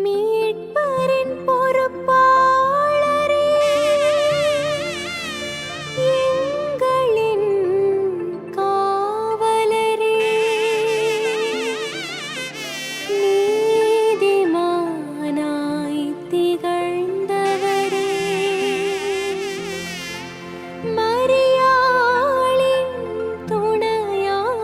மீட்பரின் பொறுப்பாளரே, எங்களின் காவலரே, நீதிமானாய் திகழ்ந்தவரே, மரியாளின் துணையாளரே,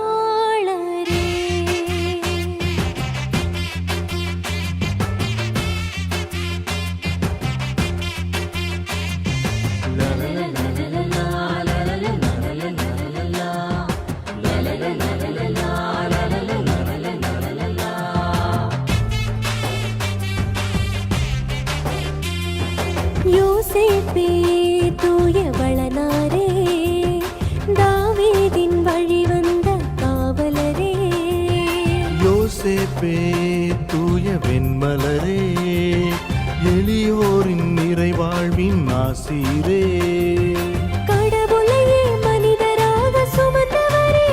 யோசேப்பே தூயவளனாரே, தாவீதின் வழிவந்த காவலரே, யோசேப்பே தூய வெண்மலரே, எளியோரின் நிறைவாழ்வின் ஆசீரே, கடவுளையே மனிதராக சுமந்தவரே,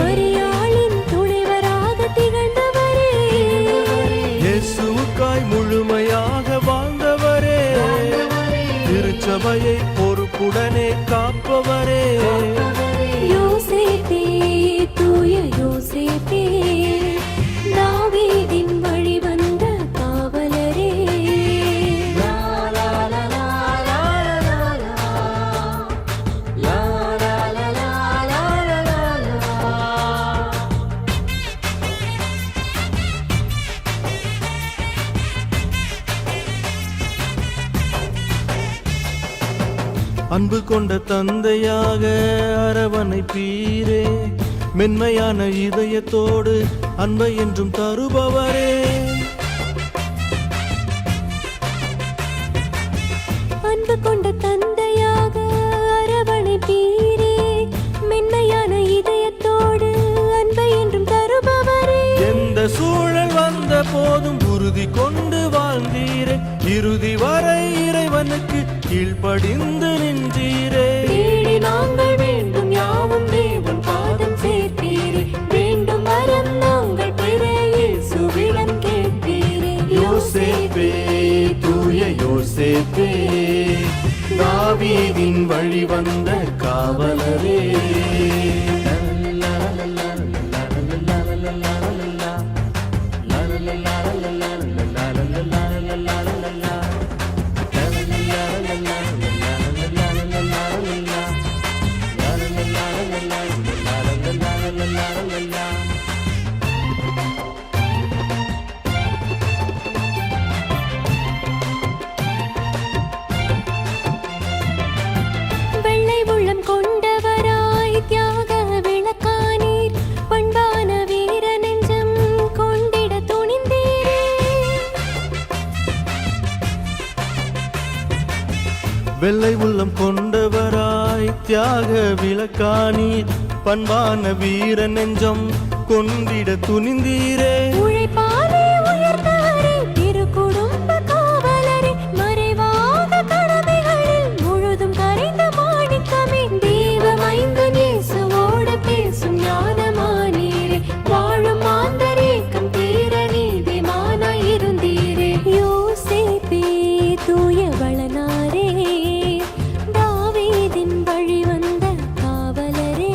மரியாளின் துணைவராக திகழ்ந்தவரே, இயேசுவுக்காய் முழுமையாக வாழ்ந்தவரே, திருச்சபையை பொறுப்புடனே காப்பவரே, யோசேப்பே தூய யோசேப்பே, தாவீதின் வழிவந்த காவலரே, அன்பு கொண்ட தந்தையாக அரவணைப்பீரே, மென்மையான இதயத்தோடு அன்பை என்றும் தருபவரே, அன்பு கொண்ட தந்தையாக அரவணைப்பீரே, மென்மையான இதயத்தோடு அன்பை என்றும் தருபவரே, எந்த சூழல் வந்த போதும் உறுதி கொண்டு வாழ்ந்தீரே, இறுதி வரை இறைவனுக்கு கீழ்ப்படிந்து நின்றீரே, தேடி நாங்கள் வேண்டும் யாவும் தேவன் பாதம் சேர்ப்பீரே, வேண்டும் வரம் நாங்கள் பெற இயேசுவிடம் கேட்பீரே, யோசேப்பே தூய யோசேப்பே, தாவீதின் வழி வந்த காவலரே, வெள்ளை உள்ளம் கொண்டவராய் தியாக விளக்கானீர், பண்பான வீர நெஞ்சம் கொண்டிட துணிந்தீரே, வெள்ளை உள்ளம் கொண்டவராய் தியாக விளக்கானீர், பண்பான வீர நெஞ்சம் கொண்டிட துணிந்தீரே, உழைப்பாலே உயர்ந்தவரே, திருக்குடும்ப காவலரே, மறைவாக கடமைகளில் முழுதும் கரைந்த மாணிக்கமே, தெய்வமைந்தன் இயேசுவோடு பேசும் ஞானமானீரே, வாழும் மாந்தரேக்கம் தீர நீதிமானாய் இருந்தீரே, யோசேப்பே தூயவளனாரே, தாவீதின் வழிவந்த காவலரே,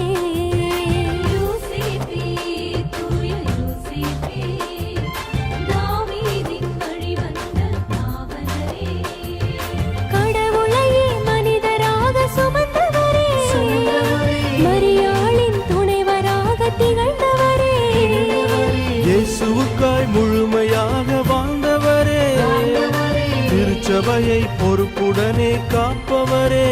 யோசேப்பே தூய யோசேப்பே, தாவீதின் வழிவந்த காவலரே, கடவுளையே மனிதராக சுமந்தவரே, மரியாளின் துணைவராக திகழ்ந்தவரே, இயேசுவுக்காய் முழுமையாக வாழ்ந்தவரே, திருச்சபையை பொறுப்புடனே காப்பவரே,